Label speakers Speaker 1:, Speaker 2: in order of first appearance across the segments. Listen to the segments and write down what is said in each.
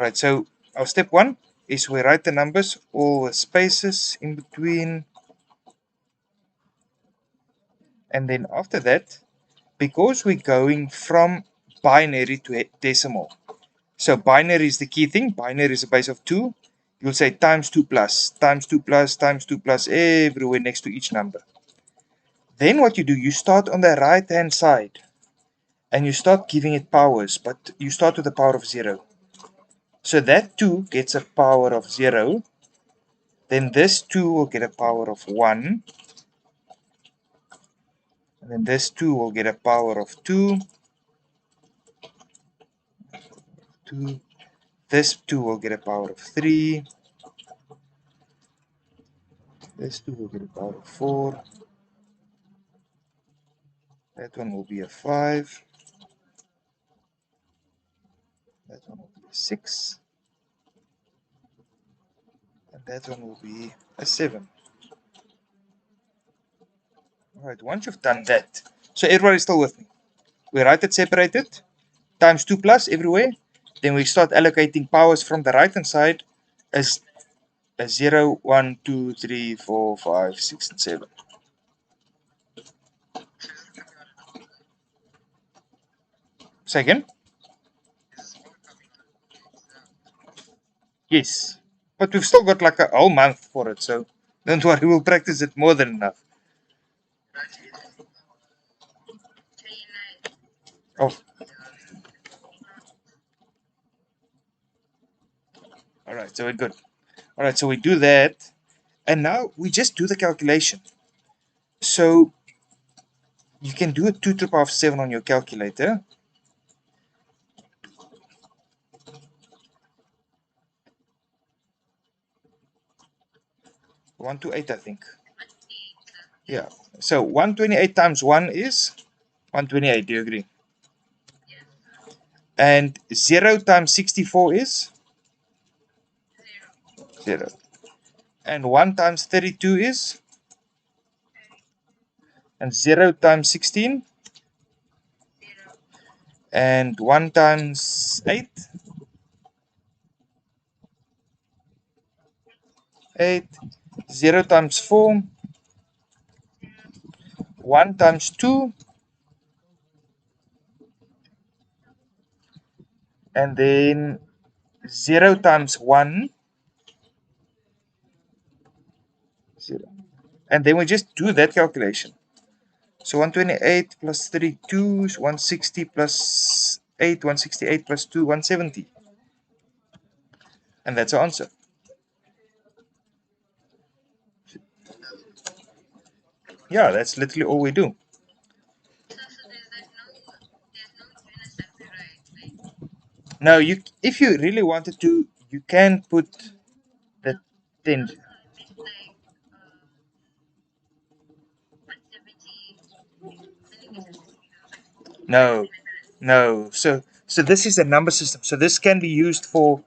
Speaker 1: Alright, so our step 1 is we write the numbers, all the spaces in between. And then after that, because we're going from binary to decimal, so binary is the key thing. Binary is a base of 2. You'll say times 2 plus, times 2 plus, times 2 plus, everywhere next to each number. Then what you do, you start on the right hand side and you start giving it powers, but you start with the power of 0. So that 2 gets a power of 0. Then this 2 will get a power of 1. And then this 2 will get a power of 2. 2. This 2 will get a power of 3. This 2 will get a power of 4. That one will be a 5. That one will be a 6. And that one will be a 7. Alright, once you've done that, so everybody's still with me. We write it separated, times 2 plus everywhere. Then we start allocating powers from the right hand side as 0, 1, 2, 3, 4, 5, 6, and 7. Second? Yes. But we've still got like a whole month for it, so don't worry, we'll practice it more than enough. Oh. Alright, so we're good. Alright, so we do that. And now we just do the calculation. So you can do a 2 to the power of 7 on your calculator. One to 8, I think. Yeah. So 128 times 1 is 128. Do you agree? And 0 times 64 is 0. And 1 times 32 is? And 0 times 16? And 1 times 8? 8. 0 times 4? 1 times 2? And then 0 times 1? 0. And then we just do that calculation. So 128 plus 32 is 160 plus 8, 168 plus 2, 170. And that's our answer. Yeah, that's literally all we do. Now, if you really wanted to, you can put the 10. No, no. So this is a number system. So this can be used for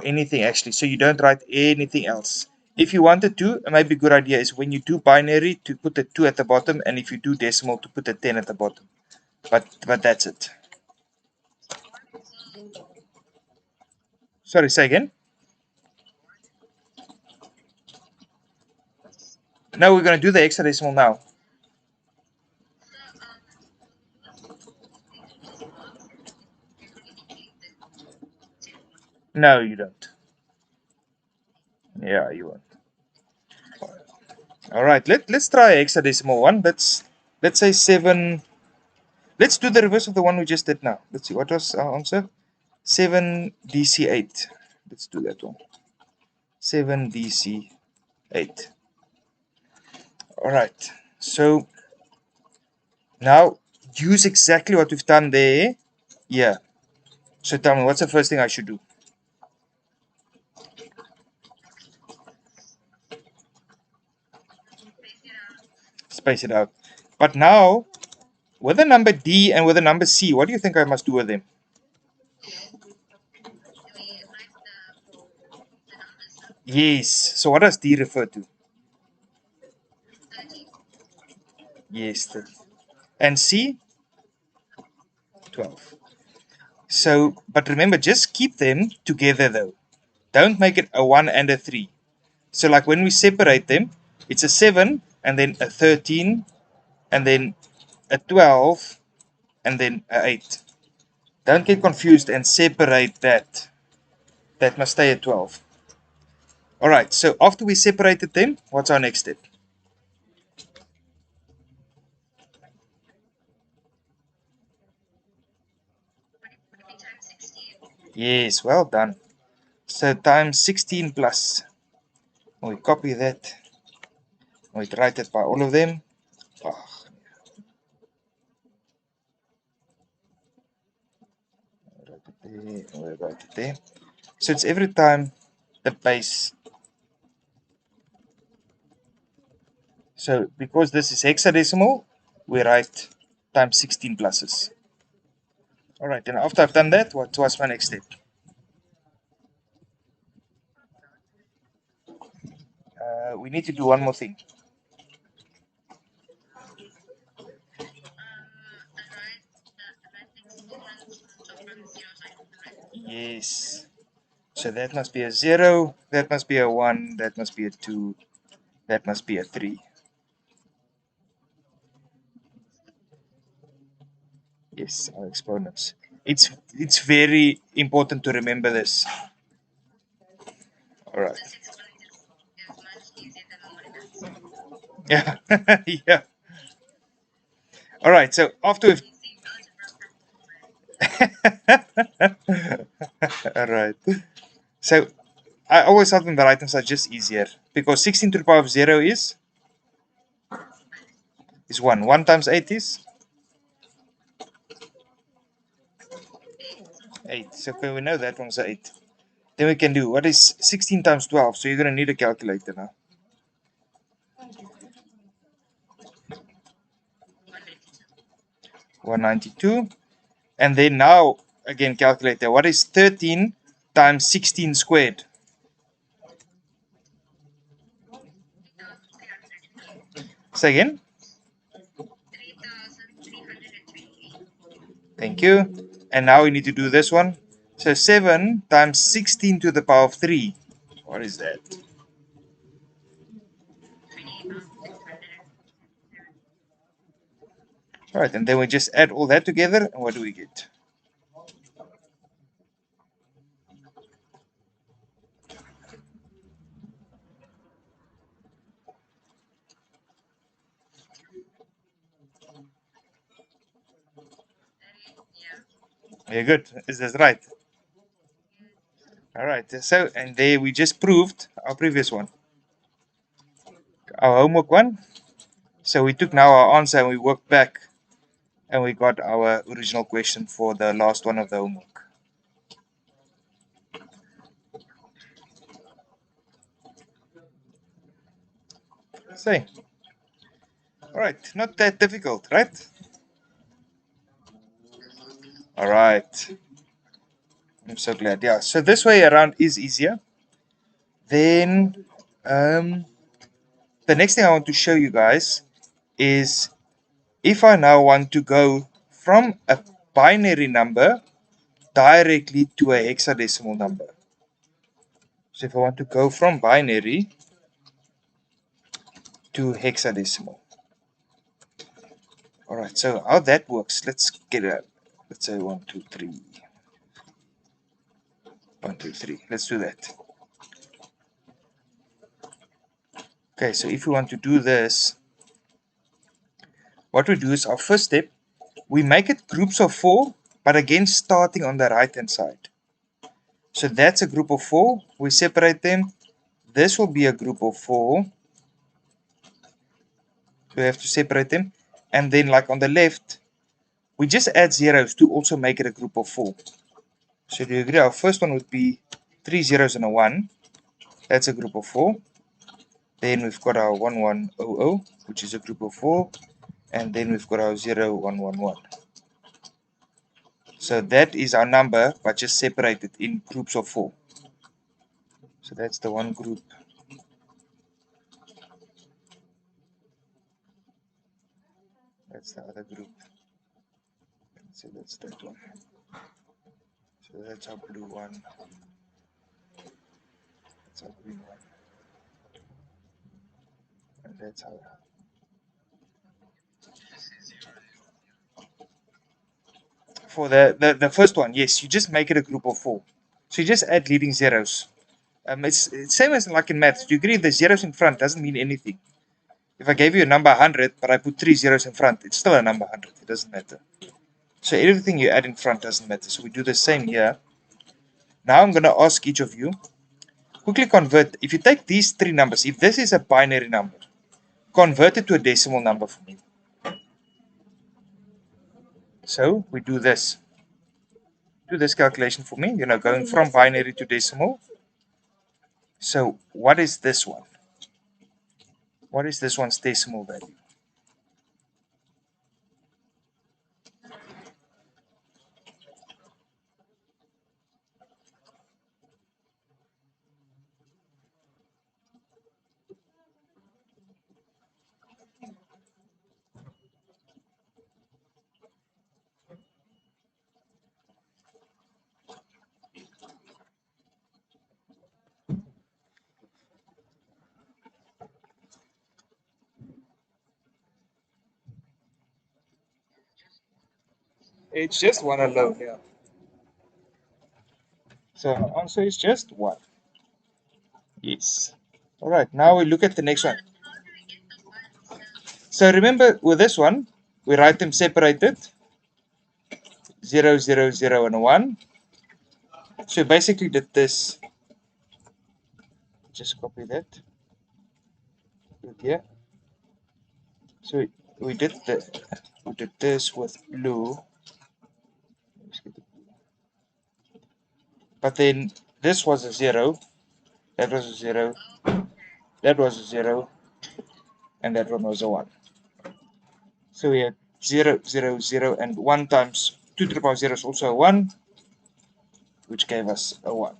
Speaker 1: anything actually. So you don't write anything else. If you wanted to, it might be a good idea is when you do binary to put the 2 at the bottom, and if you do decimal to put the 10 at the bottom. But that's it. Sorry, say again. Now we're going to do the hexadecimal now. No, you don't. Yeah, you won't. All right, let's try hexadecimal one. Let's say 7. Let's do the reverse of the one we just did now. Let's see, what was our answer? 7DC8. Let's do that one. 7DC8. All right, so now use exactly what we've done there. Yeah. So tell me, what's the first thing I should do? Space it out. But now, with the number D and with the number C, what do you think I must do with them? Yes. So what does D refer to? Yes. And C? 12. So, but remember, just keep them together though. Don't make it a 1 and a 3. So like when we separate them, it's a 7 and then a 13 and then a 12 and then a 8. Don't get confused and separate that. That must stay at 12. Alright, so after we separated them, what's our next step? Yes, well done. So times 16 plus. We copy that. We write it by all of them. Oh, we write it there. So it's every time the base. So because this is hexadecimal, we write times 16 pluses. Alright, and after I've done that, what was my next step? We need to do one more thing. Yes. So that must be a 0, that must be a 1, that must be a 2, that must be a 3. Yes, our exponents. It's very important to remember this. Alright. Yeah. Yeah. Alright, so after we've Alright. So I always thought the right hand side just easier because 16 to the power of 0 is 1. 1 times 8 is 8. So okay, we know that one's 8. Then we can do what is 16 times 12. So you're going to need a calculator now. 192. And then now, again, calculator. What is 13 times 16 squared? Say again. Thank you. And now we need to do this one. So 7 times 16 to the power of 3. What is that? Alright, and then we just add all that together, and what do we get? Very good. Is this right? Alright, so, and there we just proved our previous one. Our homework one. So we took now our answer and we worked back and we got our original question for the last one of the homework. Say, all right, not that difficult, right? All right, I'm so glad. Yeah, so this way around is easier. Then the next thing I want to show you guys is if I now want to go from a binary number directly to a hexadecimal number. So if I want to go from binary to hexadecimal. All right, so how that works, let's get it. Let's say 1, 2, 3. 1, 2, 3. Let's do that. Okay, so if we want to do this, what we do is our first step, we make it groups of 4, but again starting on the right hand side. So that's a group of 4. We separate them. This will be a group of 4. So we have to separate them. And then like on the left, we just add zeros to also make it a group of 4. So do you agree? Our first one would be 3 zeros and a 1. That's a group of 4. Then we've got our 1100, which is a group of 4. And then we've got our 0111. So that is our number, but just separated in groups of 4. So that's the one group. That's the other group. So that's that one. So that's our blue one. That's our green one. And that's our... For the first one, yes, you just make it a group of 4. So you just add leading zeros. It's same as like in maths. Do you agree the zeros in front doesn't mean anything? If I gave you a number 100, but I put 3 zeros in front, it's still a number 100. It doesn't matter. So everything you add in front doesn't matter. So we do the same here. Now I'm going to ask each of you, quickly convert. If you take these 3 numbers, if this is a binary number, convert it to a decimal number for me. So we do this. Do this calculation for me, going from binary to decimal. So what is this one? What is this one's decimal value? It's just 1 alone, yeah. So our answer is just 1. Yes. All right, now we look at the next one. So remember with this one, we write them separated. 0, 0, 0, and 1. So basically did this. Just copy that. Put here. So we did this with blue. But then this was a 0. That was a 0. That was a 0. And that one was a 1. So we had 0, 0, 0, and 1 times 2 to the power 0 is also a 1, which gave us a 1.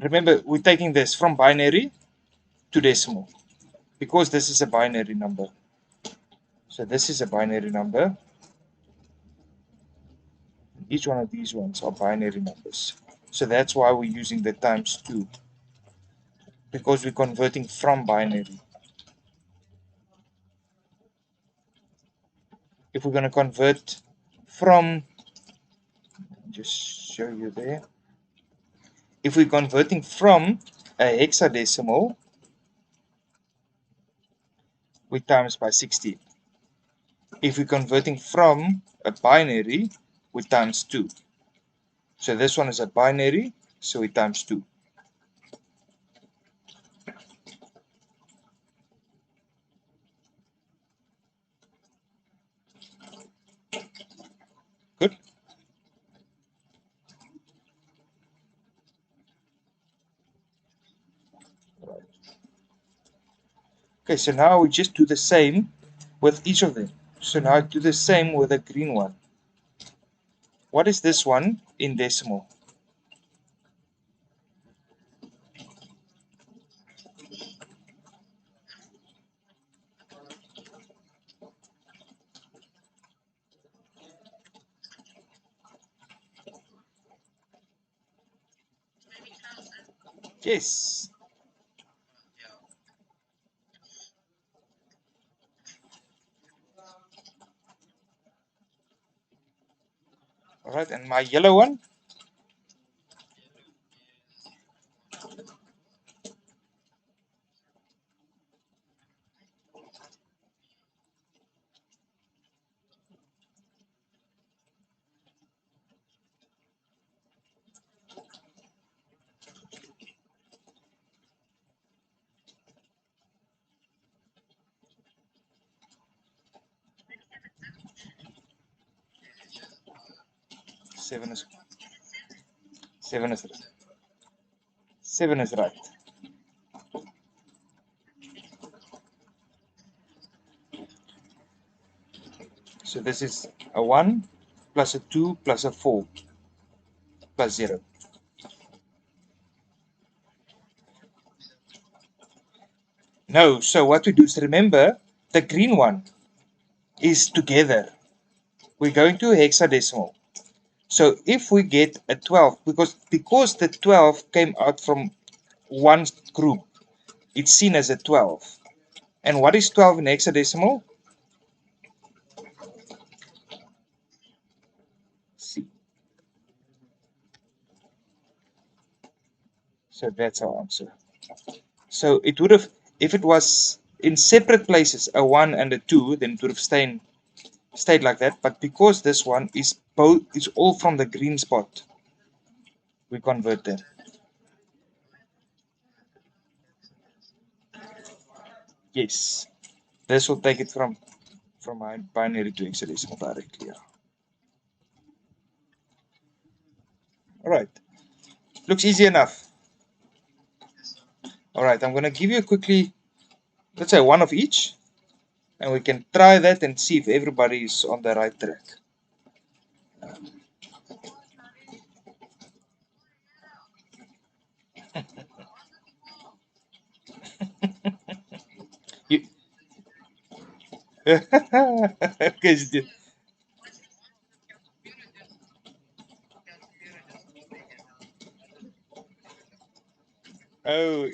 Speaker 1: Remember, we're taking this from binary to decimal because this is a binary number. So this is a binary number. Each one of these ones are binary numbers. So that's why we're using the times 2, because we're converting from binary. If we're going to convert from, just show you there. If we're converting from a hexadecimal, we times by 16. If we're converting from a binary, we times 2. So this one is a binary, so we times 2. Good? Right. Okay, so now we just do the same with each of them. So now I do the same with the green one. What is this one in decimal? Yes. All right, and my yellow one? Seven is seven is right. 7 is right. So this is a 1 plus a 2 plus a 4 plus 0. No, so what we do is remember the green one. is together. We're going to hexadecimal. So if we get a 12, because the 12 came out from one group, it's seen as a 12. And what is 12 in hexadecimal? C. So that's our answer. So it would have, if it was in separate places, a 1 and a 2, then it would have stayed like that. But because this one is both, it's all from the green spot, we convert them. Yes. This will take it from binary to hexadecimal directly. Yeah. All right. Looks easy enough. All right. I'm going to give you quickly, let's say one of each, and we can try that and see if everybody is on the right track. You, okay, oh.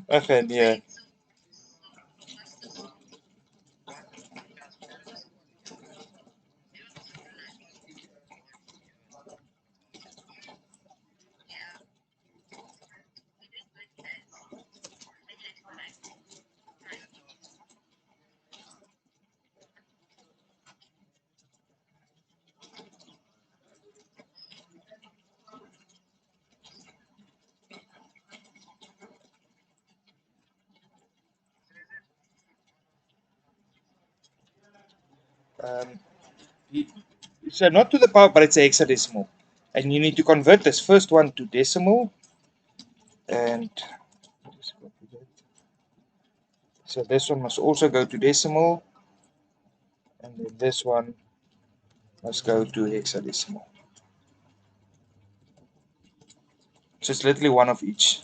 Speaker 1: Okay, yeah. Um, so not to the power, but it's a hexadecimal. And you need to convert this first one to decimal. And so this one must also go to decimal. And then this one must go to hexadecimal. So it's literally one of each.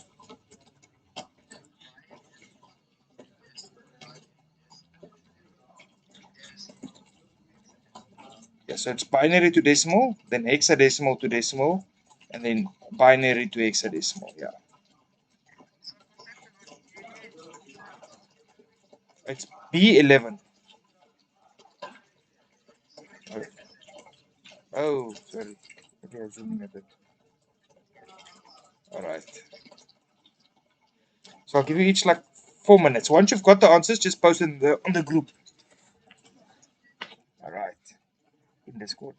Speaker 1: Yeah, so it's binary to decimal, then hexadecimal to decimal, and then binary to hexadecimal. Yeah. It's B11. Okay. Oh, sorry. Okay, I'm zooming a bit. All right. So I'll give you each like 4 minutes. Once you've got the answers, just post it on the group. All right. In Discord.